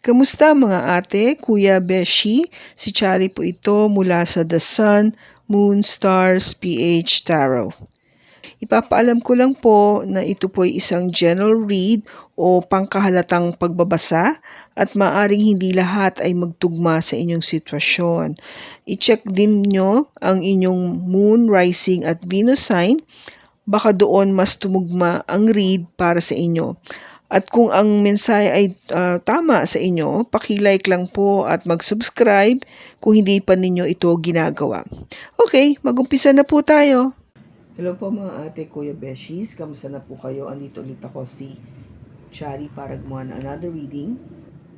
Kamusta mga ate, kuya, beshi? Si Chari po ito mula sa The Sun, Moon, Stars, PH Tarot. Ipapaalam ko lang po na ito po ay isang general read o pangkahalatang pagbabasa at maaring hindi lahat ay magtugma sa inyong sitwasyon. I-check din nyo ang inyong Moon, Rising at Venus sign. Baka doon mas tumugma ang read para sa inyo. At kung ang mensahe ay tama sa inyo, paki-like lang po at mag-subscribe kung hindi pa ninyo ito ginagawa. Okay, mag-umpisa na po tayo. Hello po mga ate, kuya, beshies. Kamusta na po kayo? Andito ulit ako si Chari para gumawa ng another reading.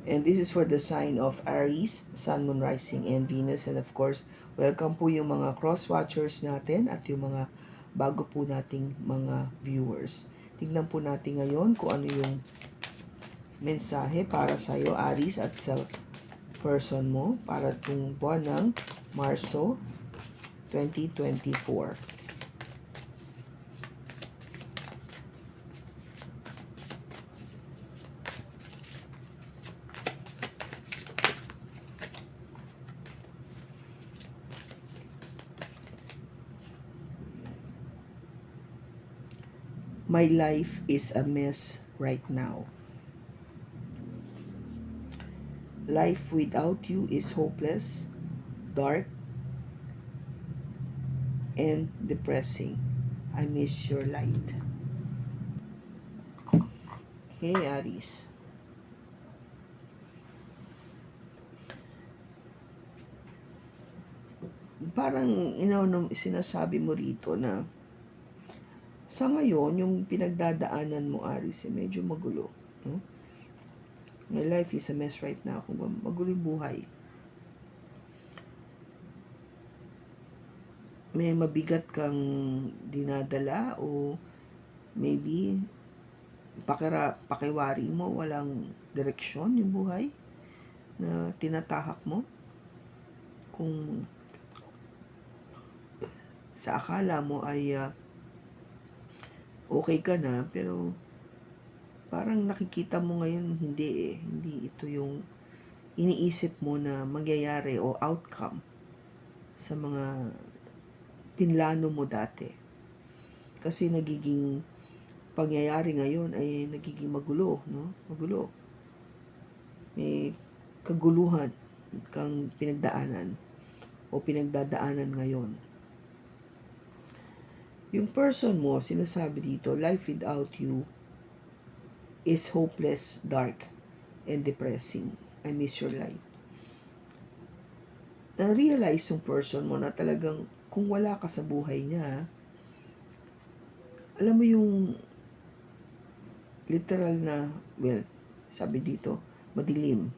And this is for the sign of Aries, Sun, Moon, Rising, and Venus. And of course, welcome po yung mga cross-watchers natin at yung mga bago po nating mga viewers. Tignan po natin ngayon kung ano yung mensahe para sa iyo, Aries, at sa person mo para itong buwan ng Marso 2024. My life is a mess right now. Life without you is hopeless, dark, and depressing. I miss your light. Okay, Aries. Parang sinasabi mo rito na sa ngayon, yung pinagdadaanan mo, Aries, medyo magulo. No? My life is a mess right now. Kung magulo yung buhay. May mabigat kang dinadala o maybe pakiwari mo, walang direksyon yung buhay na tinatahak mo. Kung sa akala mo ay okay ka na, pero parang nakikita mo ngayon hindi hindi ito yung iniisip mo na mangyayari o outcome sa mga pinlano mo dati. Kasi nagiging pangyayari ngayon ay nagiging magulo, no? Magulo. May kaguluhan kang pinagdaanan o pinagdadaanan ngayon. Yung person mo, sinasabi dito, life without you is hopeless, dark, and depressing. I miss your light. Na-realize yung person mo na talagang kung wala ka sa buhay niya, alam mo yung literal na, well, sabi dito, madilim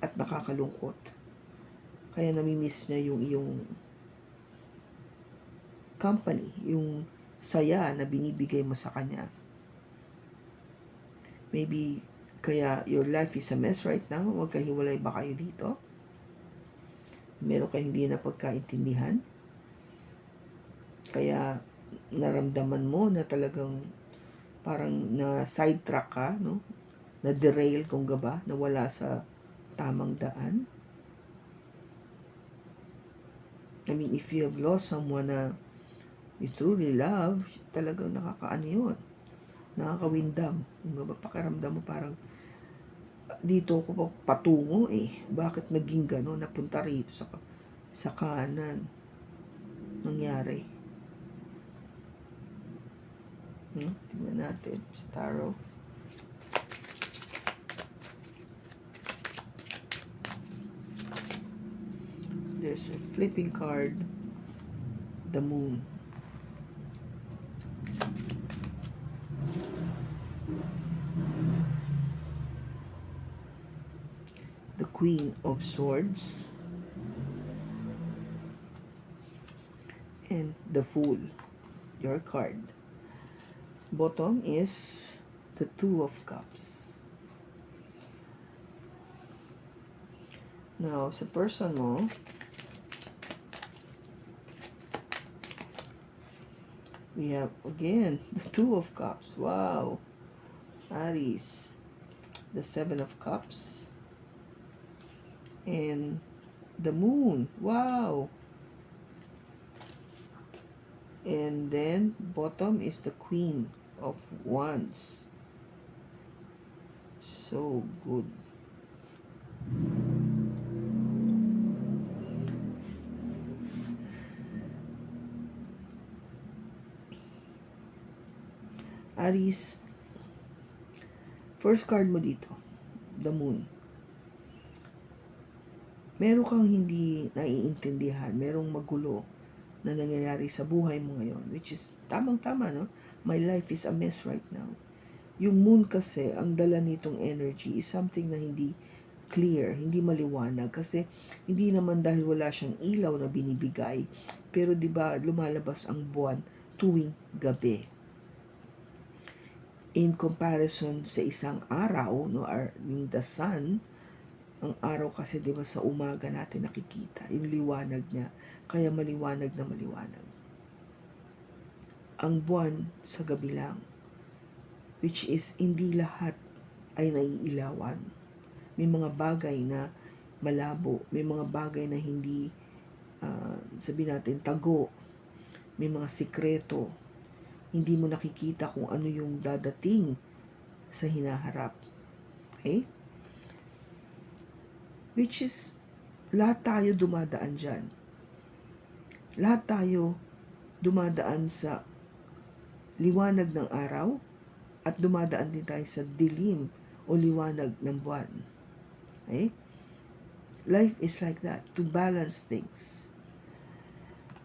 at nakakalungkot. Kaya namimiss niya yung iyong company, yung saya na binibigay mo sa kanya. Maybe kaya your life is a mess right now, magkahiwalay ba kayo dito? Meron kayong hindi na pagkaintindihan? Kaya naramdaman mo na talagang parang na sidetrack ka, no? Na derail kung gaba, na wala sa tamang daan. I mean, if you have lost someone na you truly love, talagang nakakaano yun. Nakakawindam. Pakiramdam mo parang dito ako patungo Bakit naging gano'n? Napunta rito sa kanan. Nangyari. Tingnan natin sa tarot. There's a flipping card. The Moon. The Queen of Swords. And the Fool. Your card. Bottom is the Two of Cups. Now, sa person mo, we have, again, the Two of Cups. Wow. Aries. The Seven of Cups. And the moon. Wow. And then bottom is the Queen of Wands. So good. Aries, first card mo dito, the moon. Meron kang hindi naiintindihan, merong magulo na nangyayari sa buhay mo ngayon, which is tamang-tama, no? My life is a mess right now. Yung moon kasi, ang dala nitong energy is something na hindi clear, hindi maliwanag, kasi hindi naman dahil wala siyang ilaw na binibigay, pero 'di ba lumalabas ang buwan tuwing gabi. In comparison sa isang araw, no, yung the sun, ang araw kasi 'di ba sa umaga natin nakikita yung liwanag niya, kaya maliwanag na maliwanag. Ang buwan sa gabi lang, which is hindi lahat ay naiilawan. May mga bagay na malabo, may mga bagay na hindi, sabihin natin, tago, may mga sikreto, hindi mo nakikita kung ano yung dadating sa hinaharap. Okay? Which is, lahat tayo dumadaan dyan. Lahat tayo dumadaan sa liwanag ng araw at dumadaan din tayo sa dilim o liwanag ng buwan. Okay? Life is like that, to balance things.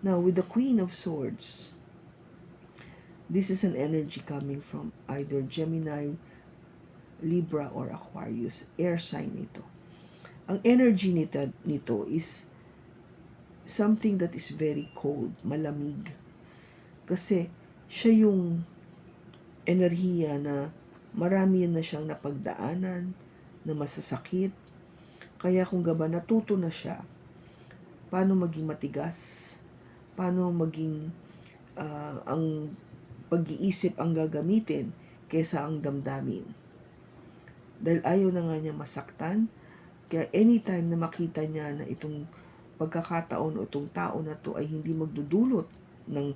Now, with the Queen of Swords, this is an energy coming from either Gemini, Libra, or Aquarius. Air sign ito. Ang energy nito is something that is very cold, malamig. Kasi siya yung enerhiya na marami na siyang napagdaanan, na masasakit. Kaya kung gaba natuto na siya, paano maging matigas, paano maging ang pag-iisip ang gagamitin kaysa ang damdamin. Dahil ayaw na nga niya masaktan, kaya anytime na makita niya na itong pagkakataon o itong tao na to ay hindi magdudulot ng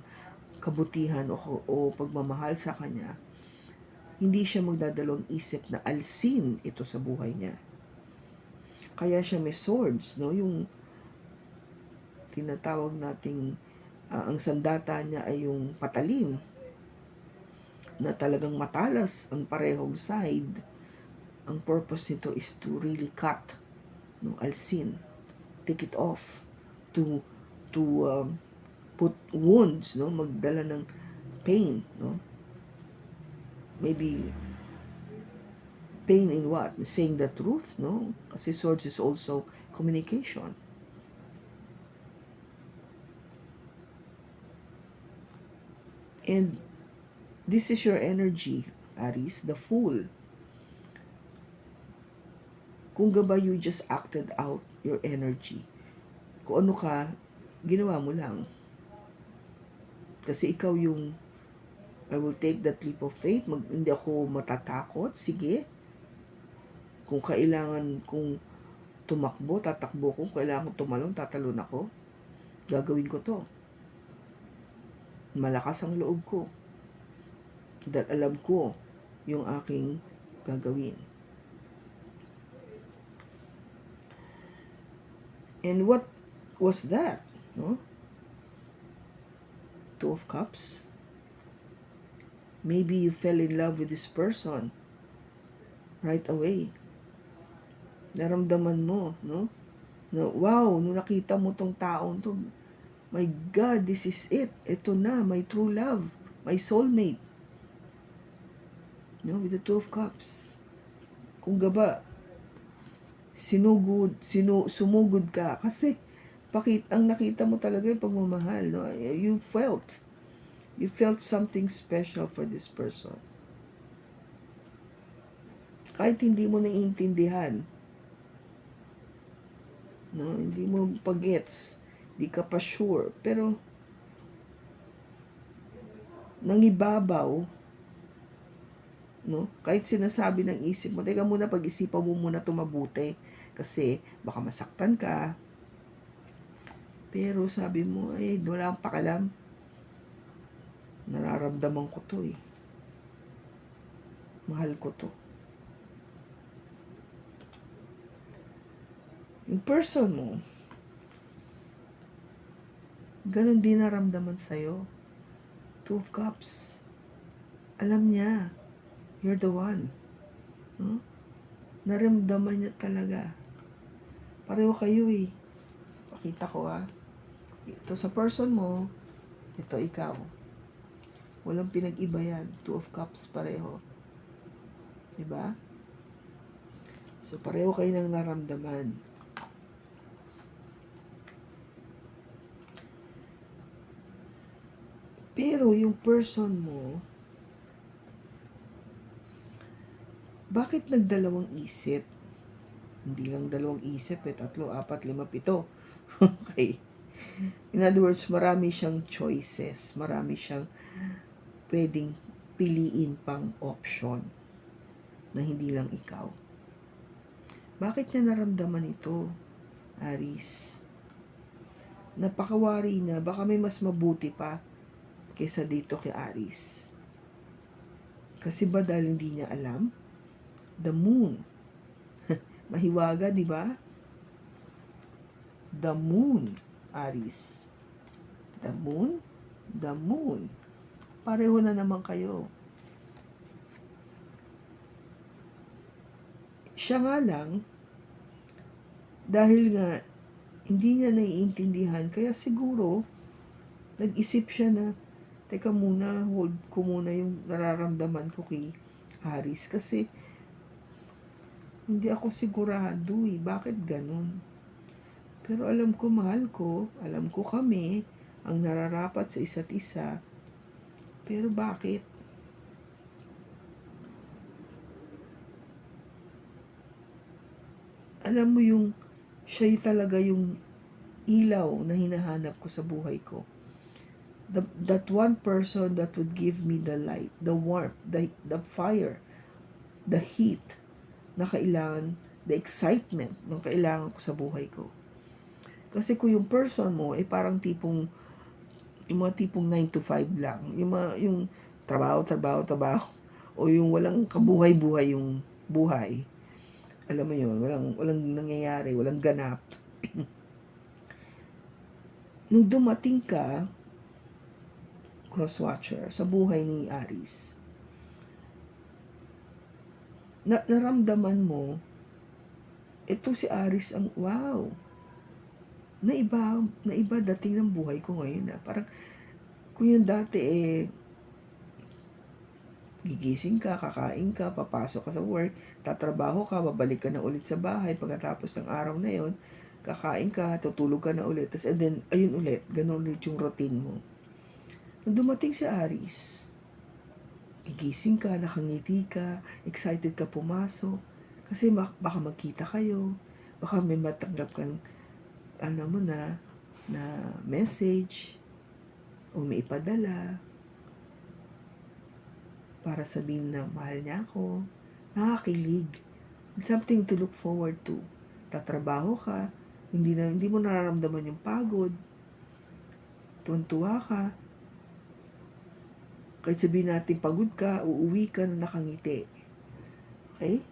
kabutihan o pagmamahal sa kanya, hindi siya magdadalawang isip na alsin ito sa buhay niya. Kaya siya may swords, no? Yung tinatawag nating ang sandata niya ay yung patalim, na talagang matalas ang parehong side. Ang purpose nito is to really cut, no, alsin, take it off, to put wounds, no, magdala ng pain, no, maybe pain in what? Saying the truth, no, kasi swords is also communication. And this is your energy, Aries, the Fool. Kung gaba you just acted out your energy, kung ano ka, ginawa mo lang. Kasi ikaw yung, I will take that leap of faith, hindi ako matatakot, sige. Kung kailangan kong tumakbo, tatakbo ko. Kung kailangan kong tumalon, tatalon ako. Gagawin ko to. Malakas ang loob ko. Dahil alam ko yung aking gagawin. And what was that? No? Two of Cups. Maybe you fell in love with this person right away. Naramdaman mo, no? No, wow, nung nakita mo tong taong to, my God, this is it. Ito na, my true love, my soulmate. No, with the Two of Cups. Kung gaba, sumugod ka kasi ang nakita mo talaga yung pagmamahal, no? You felt something special for this person. Kahit hindi mo naiintindihan, no, hindi mo pagets, hindi ka pa sure, pero nangibabaw, no, kahit sinasabi ng isip mo, teka muna, pag-isipan mo muna ito mabuti, Kasi baka masaktan ka. Pero sabi mo, wala akong pakalam. Nararamdaman ko to eh. Mahal ko to. Yung person mo, ganun din naramdaman sa'yo. Two of Cups. Alam niya, you're the one. Naramdaman niya talaga. Pareho kayo eh. Pakita ko Ito sa person mo, ito ikaw. Walang pinag-iba yan. Two of Cups pareho. Diba? So pareho kayo ng naramdaman. Pero yung person mo, bakit nagdalawang isip? Hindi lang dalawang isip 3, 4, 5, 7. Okay. In other words, marami siyang choices. Marami siyang pwedeng piliin pang option na hindi lang ikaw. Bakit niya naramdaman ito, Aries? Napakawari na. Baka may mas mabuti pa kaysa dito kay Aries. Kasi ba dahil hindi niya alam? The moon. Mahiwaga, di ba? The moon, Aries. The moon, the moon. Pareho na naman kayo. Siya nga lang, dahil nga hindi niya naiintindihan, kaya siguro nag-isip siya na, teka muna, hold ko muna yung nararamdaman ko kay Aries kasi hindi ako sigurado bakit ganun. Pero alam ko, mahal ko, alam ko kami ang nararapat sa isa't isa. Pero bakit? Alam mo yung siya talaga yung ilaw na hinahanap ko sa buhay ko. That one person that would give me the light, the warmth, the fire, the heat na kailangan, the excitement na kailangan ko sa buhay ko. Kasi kung yung person mo parang yung mga tipong 9 to 5 lang, yung trabaho, o yung walang kabuhay-buhay yung buhay. Alam mo yun, walang nangyayari, walang ganap. Nung dumating ka, crosswatcher, sa buhay ni Aries, naramdaman mo, ito si Aries ang wow. Naiba dating ng buhay ko ngayon. Parang, kung yung dati gigising ka, kakain ka, papasok ka sa work, tatrabaho ka, babalik ka na ulit sa bahay pagkatapos ng araw na yon, kakain ka, tutulog ka na ulit, and then, ayun ulit, ganun ulit yung routine mo. Nung dumating si Aries, gigising ka, nakangiti ka, excited ka pumasok, kasi baka magkita kayo, baka may matanggap kang, na message, o may ipadala, para sabihin na mahal niya ako. Nakakilig. Something to look forward to. Tatrabaho ka, hindi mo nararamdaman yung pagod. Tuwan-tuwa ka. Kahit sabihin natin pagod ka, uuwi ka na nakangiti. Okay?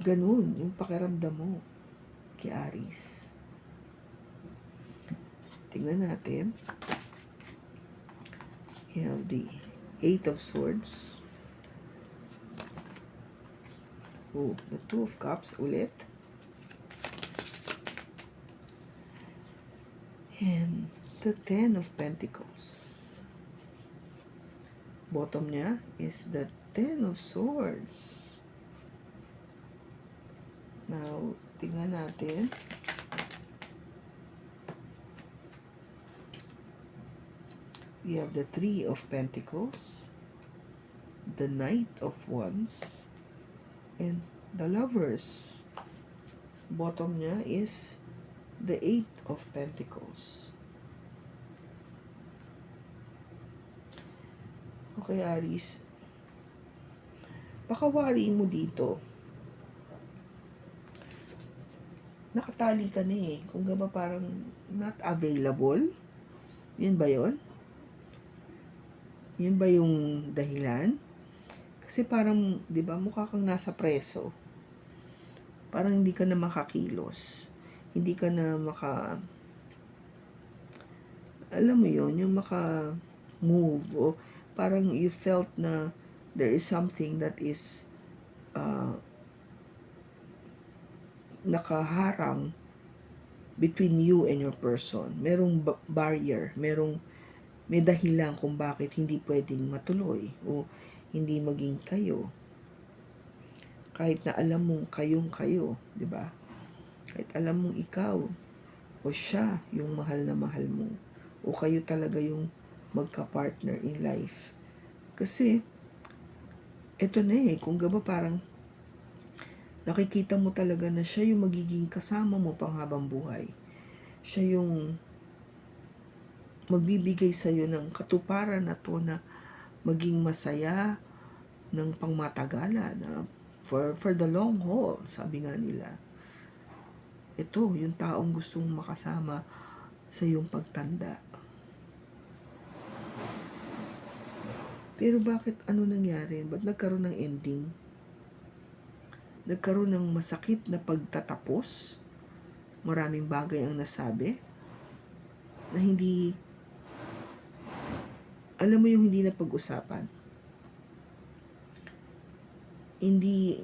Ganun yung pakiramdam mo kay Aries. Tingnan natin. You have the 8 of Swords. The 2 of Cups ulit. And the 10 of Pentacles. Bottom niya is the 10 of Swords. Now, tingnan natin. We have the 3 of Pentacles, the Knight of Wands, and the Lovers. Bottom niya is the 8 of Pentacles. Okay, Aries. Baka wariin mo dito. nagtatali ka na eh. Kung ba parang not available? Yun ba yun? Yun ba yung dahilan? Kasi parang, di ba, mukha kang nasa preso. Parang hindi ka na makakilos. Hindi ka na alam mo yun, yung maka-move. O parang you felt na there is something that is nakaharang between you and your person. Merong barrier, may dahilan kung bakit hindi pwedeng matuloy o hindi maging kayo. Kahit na alam mong kayong kayo, di ba? Kahit alam mong ikaw o siya yung mahal na mahal mo o kayo talaga yung magka-partner in life. Kasi eto na eh, kung ba parang nakikita mo talaga na siya yung magiging kasama mo panghabang buhay. Siya yung magbibigay sa'yo ng katuparan na to na maging masaya ng pangmatagalan na for the long haul, sabi nga nila. Ito, yung taong gustong makasama sa iyong pagtanda. Pero bakit ano nangyari? Ba't nagkaroon ng ending? Nagkaroon ng masakit na pagtatapos? Maraming bagay ang nasabi na hindi, alam mo yung hindi na pag-usapan. Hindi,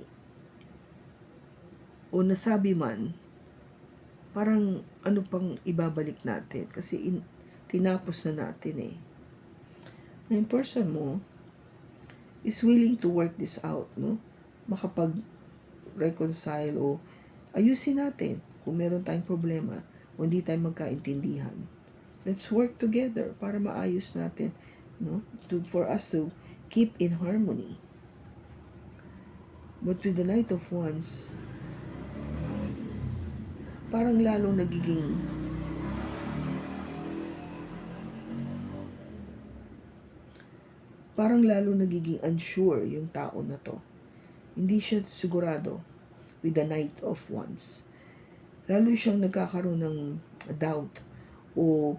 o nasabi man, parang ano pang ibabalik natin kasi tinapos na natin eh. Na yung person mo is willing to work this out, no? Makapag-reconcile o ayusin natin kung meron tayong problema o hindi tayo magkaintindihan. Let's work together para maayos natin, no? For us to keep in harmony. But with the Knight of Wands, parang lalong nagiging unsure yung tao na to. Hindi siya sigurado with the Knight of Wands. Lalo siyang nagkakaroon ng doubt o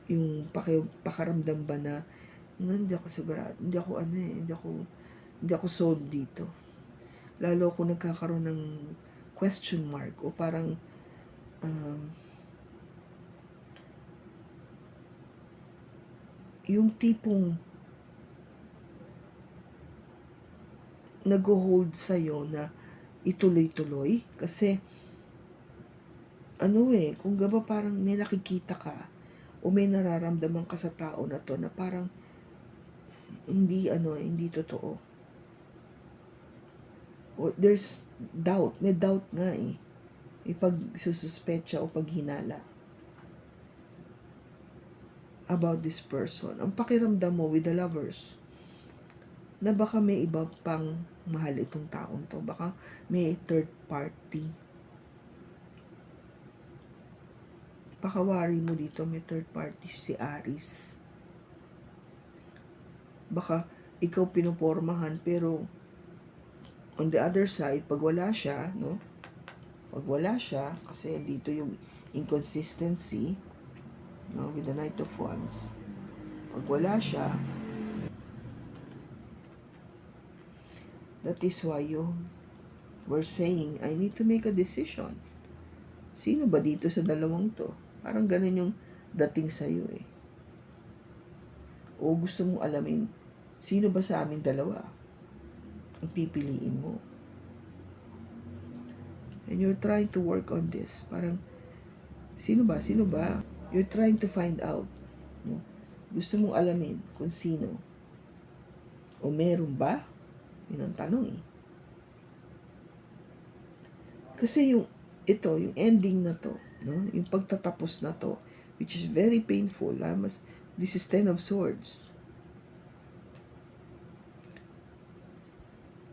yung pakaramdam ba na hindi ako sigurado, hindi ako sold dito. Lalo ako nagkakaroon ng question mark o parang yung tipong nag-hold sa'yo na ituloy-tuloy kasi kung ba parang may nakikita ka o may nararamdaman ka sa tao na to na parang hindi totoo. O there's doubt, may doubt nga eh. May pagsususpecha o paghinala about this person. Ang pakiramdam mo with the Lovers na baka may iba pang mahal itong taong to. Baka may third party. Pakawari mo dito, may third party si Aries. Baka ikaw pinupormahan pero on the other side, pag wala siya, no? Pag wala siya, kasi dito yung inconsistency, no? With the Knight of Wands. Pag wala siya, that is why we're saying, I need to make a decision. Sino ba dito sa dalawang to? Parang ganun yung dating sa'yo eh. O gusto mong alamin, sino ba sa aming dalawa ang pipiliin mo? And you're trying to work on this. Parang, sino ba? You're trying to find out. No? Gusto mong alamin kung sino. O meron ba? Yun ang tanong eh. Kasi yung ending na to, no? Yung pagtatapos na to, which is very painful. This is 10 of Swords.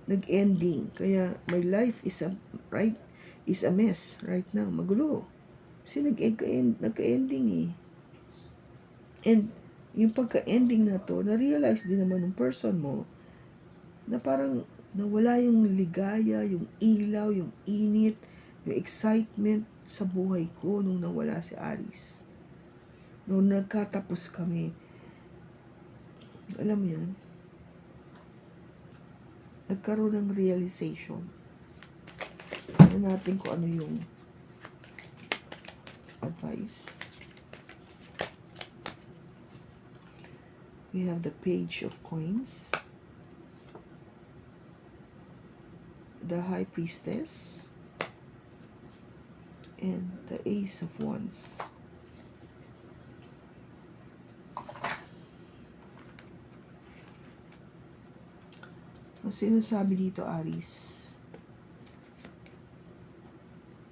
Nag-ending. Kaya my life is a mess right now. Magulo. Kasi nagka-ending eh. And yung pagka-ending na to, na-realize din naman ng person mo na parang nawala yung ligaya, yung ilaw, yung init, yung excitement sa buhay ko nung nawala si Aris. Nung nagkatapos kami, alam mo yan, nagkaroon ng realization na natin kung ano yung advice. We have the Page of Coins, the High Priestess, and the Ace of Wands. Ang sinasabi dito, Aris,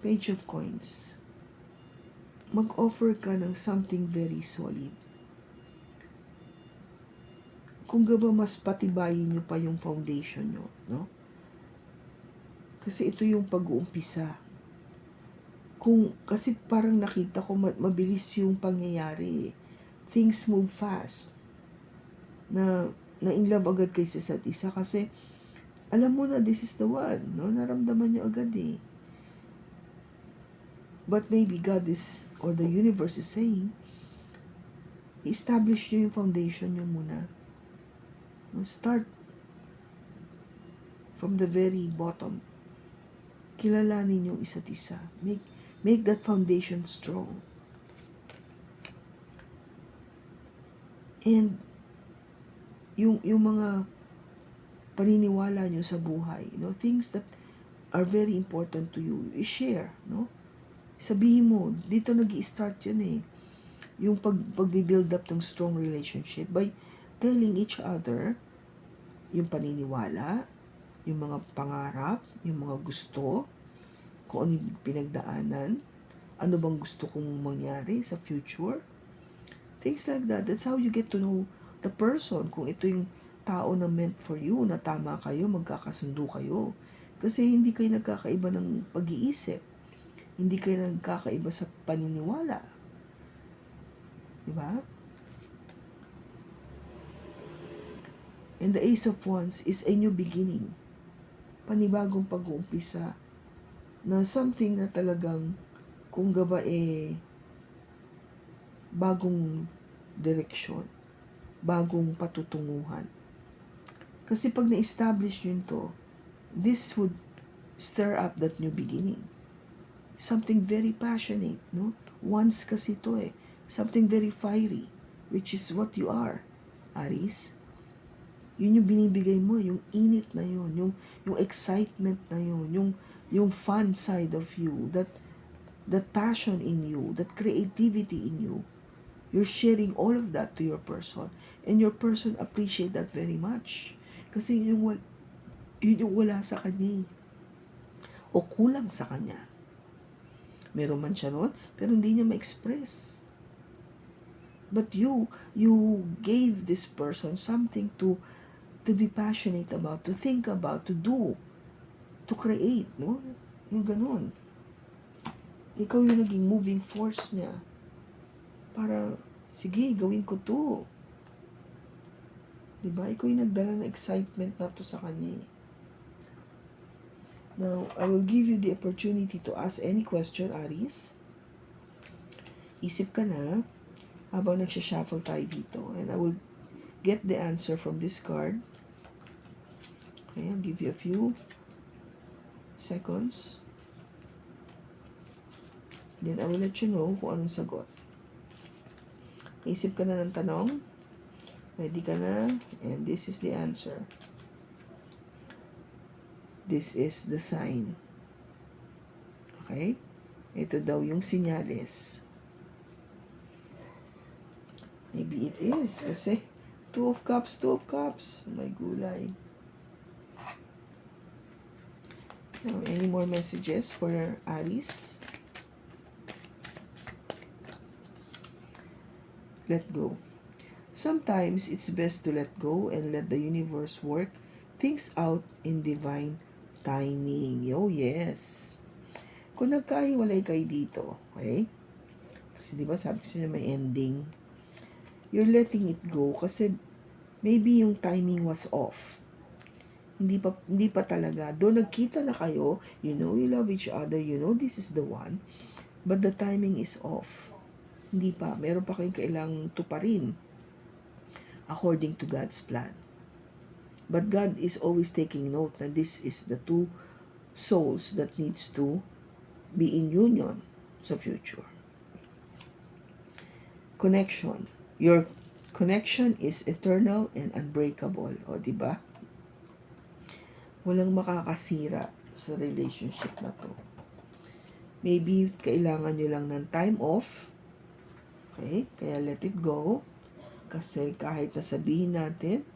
Page of Coins, mag-offer ka ng something very solid. Kung ba mas patibayin nyo pa yung foundation nyo, no? Kasi ito yung pag-uumpisa. Kasi parang nakita ko mabilis yung pangyayari. Things move fast. Na in love agad kayo sa isa't isa kasi alam mo na this is the one, no? Naramdaman nyo agad eh. But maybe God is, or the universe is saying, i-establish nyo yung foundation nyo muna. Start from the very bottom. Kilalanin yung isa't isa. Make that foundation strong. And yung mga paniniwala nyo sa buhay, things that are very important to you, i-share, no? Sabihin mo, dito nag-i-start yun eh. Yung pag-build up ng strong relationship by telling each other yung paniniwala, yung mga pangarap, yung mga gusto, kung ano yung pinagdaanan, ano bang gusto kong mangyari sa future. Things like that. That's how you get to know the person. Kung ito yung tao na meant for you, na tama kayo, magkakasundo kayo. Kasi hindi kayo nagkakaiba ng pag-iisip. Hindi kayo nagkakaiba sa paniniwala. Diba? And the Ace of Wands is a new beginning. Panibagong pag-uumpisa na something na talagang kung gaba bagong direksyon, bagong patutunguhan. Kasi pag na-establish yun to, this would stir up that new beginning. Something very passionate, no? Wands kasi to eh. Something very fiery, which is what you are, Aris. Yun yung binibigay mo, yung init na yun, yung excitement na yun, yung fun side of you, that passion in you, that creativity in you. You're sharing all of that to your person, and your person appreciate that very much. Kasi yun yung wala sa kanya o kulang sa kanya. Meron man siya noon, pero hindi niya ma-express. But you gave this person something to be passionate about, to think about, to do, to create, no? Yung ganun. Ikaw yung naging moving force niya. Para, sige, gawin ko to. Diba? Ikaw yung nagdala ng excitement na to sa kanya. Now, I will give you the opportunity to ask any question, Aris. Isip ka na habang nagsha-shuffle tayo dito. And I will get the answer from this card. Okay, I'll give you a few seconds. Then I will let you know kung anong sagot. Isip ka na ng tanong. Ready ka na? And this is the answer. This is the sign. Okay? Ito daw yung sinyales. Maybe it is. Kasi Two of Cups. May gulay. Now, any more messages for Aries? Let go. Sometimes it's best to let go and let the universe work things out in divine timing. Oh, yes. Kung nagkahiwalay kayo dito, okay? Kasi diba sabi ko siya may ending. You're letting it go kasi maybe yung timing was off. Hindi pa talaga. Doon nagkita na kayo, you know you love each other, you know this is the one. but the timing is off. Hindi pa. Meron pa kayong kailangang tuparin according to God's plan. But God is always taking note na this is the two souls that needs to be in union sa future. Connection. Your connection is eternal and unbreakable. O, di ba? Walang makakasira sa relationship na to. Maybe kailangan nyo lang ng time off. Okay? Kaya let it go. Kasi kahit nasabihin natin,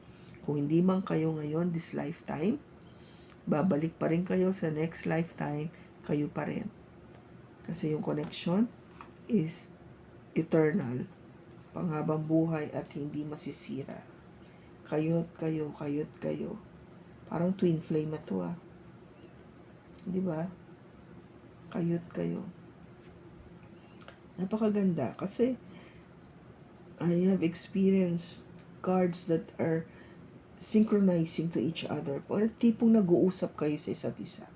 kung hindi man kayo ngayon this lifetime, babalik pa rin kayo sa next lifetime, kayo pa rin. Kasi yung connection is eternal, panghabang buhay at hindi masisira. Kayo't kayo. Parang twin flame na to, di ba? Kayo. Napakaganda kasi I have experienced cards that are synchronizing to each other. Parang tipong nag-uusap kayo sa isa't isa.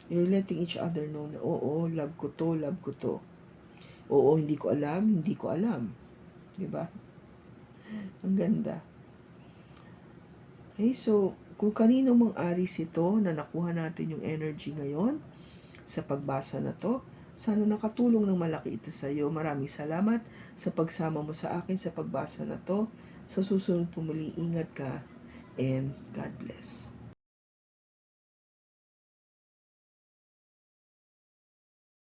You're letting each other know na, oo, love ko to. Oo, hindi ko alam. Diba? Ang ganda. Okay, so, kung kanino mang aris ito na nakuha natin yung energy ngayon sa pagbasa na to, sana nakatulong ng malaki ito sa iyo. Maraming salamat sa pagsama mo sa akin sa pagbasa na to. Sa susunod pumuli, ingat ka and God bless.